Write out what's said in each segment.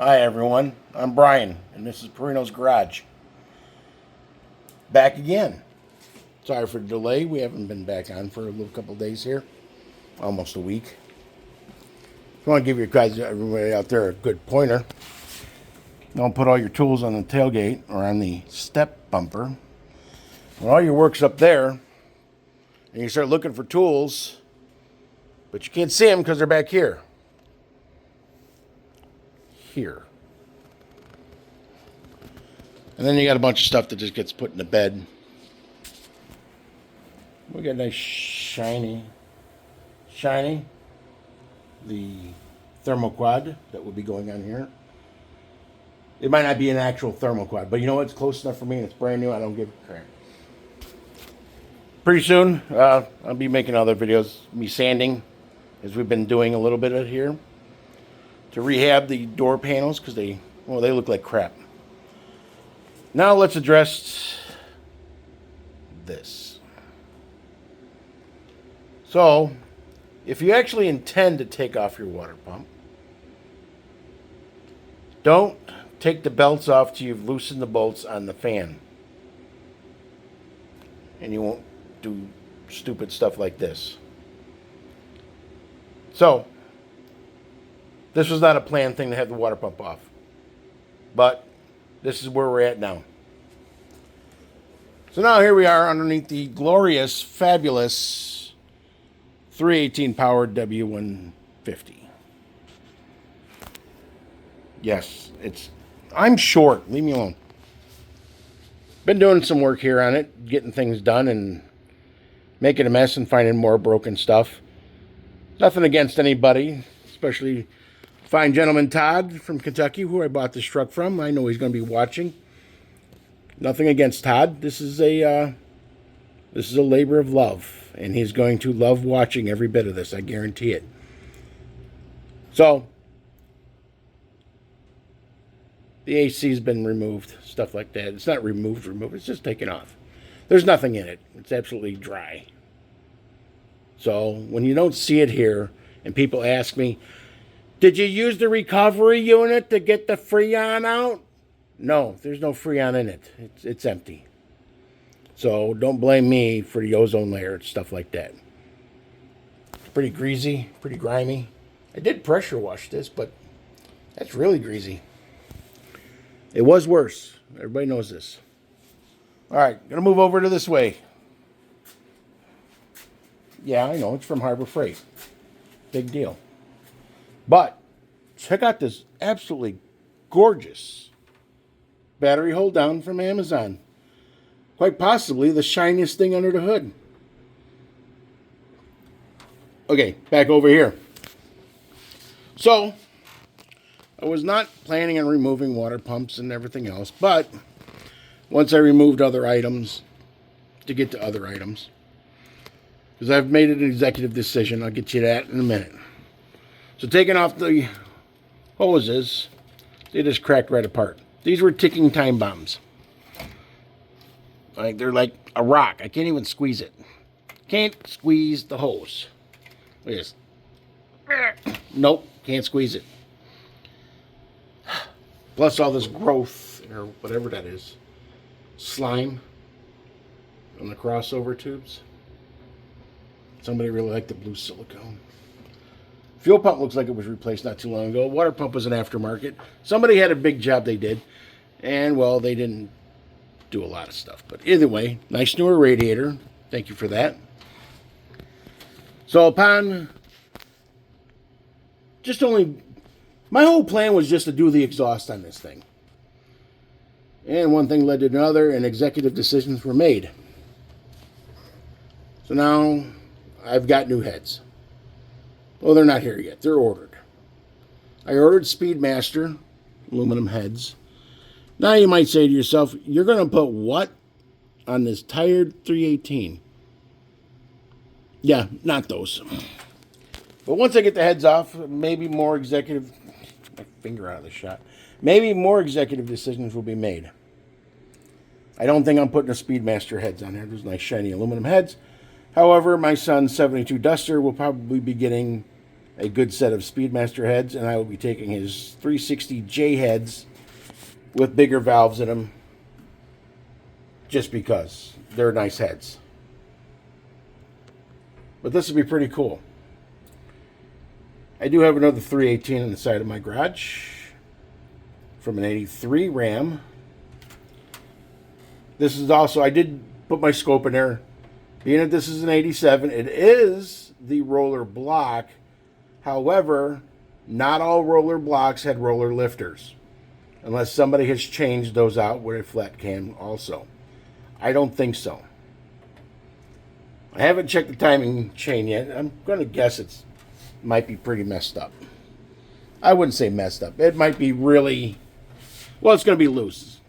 Hi everyone, I'm Brian, and this is Perino's Garage. Back again. Sorry for the delay. We haven't been back on for a little couple days here, almost a week. I want to give you guys, everybody out there, a good pointer. Don't put all your tools on the tailgate or on the step bumper. When all your work's up there, and you start looking for tools, but you can't see them because they're back here. Here. And then you got a bunch of stuff that just gets put in the bed. We got a nice shiny, the thermoquad that will be going on here. It might not be an actual thermoquad, but you know what? It's close enough for me and it's brand new. I don't give a crap. Pretty soon, I'll be making other videos, me sanding, as we've been doing a little bit of here, to rehab the door panels because they look like crap. Now let's address this. So, if you actually intend to take off your water pump, don't take the belts off till you've loosened the bolts on the fan. And you won't do stupid stuff like this. So, this was not a planned thing to have the water pump off. But this is where we're at now. So now here we are underneath the glorious, fabulous 318 powered w150. Yes, I'm short. Leave me alone. Been doing some work here on it, getting things done and making a mess and finding more broken stuff. Nothing against anybody, especially fine gentleman Todd from Kentucky, who I bought this truck from. I know he's going to be watching. Nothing against Todd. This is a labor of love, and he's going to love watching every bit of this. I guarantee it. So, the AC's been removed, stuff like that. It's not removed. It's just taken off. There's nothing in it. It's absolutely dry. So, when you don't see it here, and people ask me, did you use the recovery unit to get the Freon out? No, there's no Freon in it. It's empty. So don't blame me for the ozone layer and stuff like that. It's pretty greasy, pretty grimy. I did pressure wash this, but that's really greasy. It was worse. Everybody knows this. All right, gonna move over to this way. Yeah, I know, it's from Harbor Freight. Big deal. But check out this absolutely gorgeous battery hold down from Amazon. Quite possibly the shiniest thing under the hood. Okay, back over here. So, I was not planning on removing water pumps and everything else, but once I removed other items, to get to other items, because I've made an executive decision, I'll get you that in a minute. So taking off the hoses, they just cracked right apart. These were ticking time bombs. Like they're like a rock. I can't even squeeze it. Can't squeeze the hose. Look at this. Nope, can't squeeze it. Plus all this growth, or whatever that is. Slime on the crossover tubes. Somebody really liked the blue silicone. Fuel pump looks like it was replaced not too long ago. Water pump was an aftermarket. Somebody had a big job they did. And, well, they didn't do a lot of stuff. But either way, nice newer radiator. Thank you for that. So my whole plan was just to do the exhaust on this thing. And one thing led to another, and executive decisions were made. So now I've got new heads. Well, they're not here yet. They're ordered. I ordered Speedmaster aluminum heads. Now you might say to yourself, you're going to put what on this tired 318? Yeah, not those. But once I get the heads off, maybe more executive... My finger out of the shot. Maybe more executive decisions will be made. I don't think I'm putting the Speedmaster heads on there. Those nice shiny aluminum heads. However, my son's 72 Duster will probably be getting a good set of Speedmaster heads, and I will be taking his 360J heads with bigger valves in them just because they're nice heads. But this would be pretty cool. I do have another 318 on the side of my garage from an 83 Ram. This is also, I did put my scope in there. Being that this is an 87, it is the roller block. However, not all roller blocks had roller lifters, unless somebody has changed those out with a flat cam also. I don't think so. I haven't checked the timing chain yet. I'm going to guess it might be pretty messed up. I wouldn't say messed up. It might be really, well, it's going to be loose.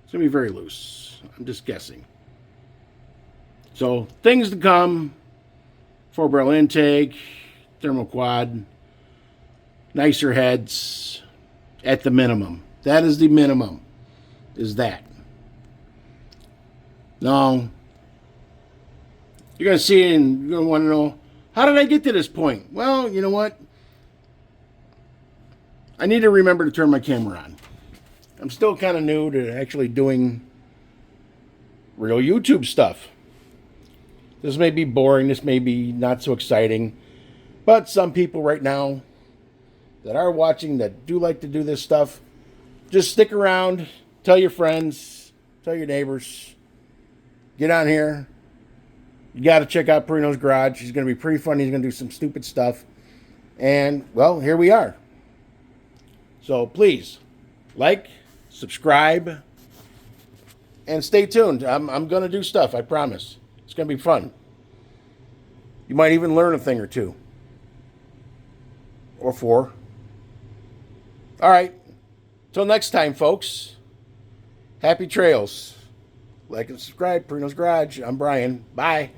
It's going to be very loose. I'm just guessing. So, things to come. 4-barrel intake, thermal quad, nicer heads at the minimum. That is the minimum, is that. Now, you're going to see it and you're going to want to know, how did I get to this point? Well, you know what? I need to remember to turn my camera on. I'm still kind of new to actually doing real YouTube stuff. This may be boring. This may be not so exciting. But some people right now that are watching that do like to do this stuff, just stick around. Tell your friends. Tell your neighbors. Get on here. You got to check out Perino's Garage. He's going to be pretty funny. He's going to do some stupid stuff. And, well, here we are. So, please, like, subscribe, and stay tuned. I'm going to do stuff, I promise. It's going to be fun. You might even learn a thing or two. Or 4. All right. Till next time, folks. Happy trails. Like and subscribe. Perino's Garage. I'm Brian. Bye.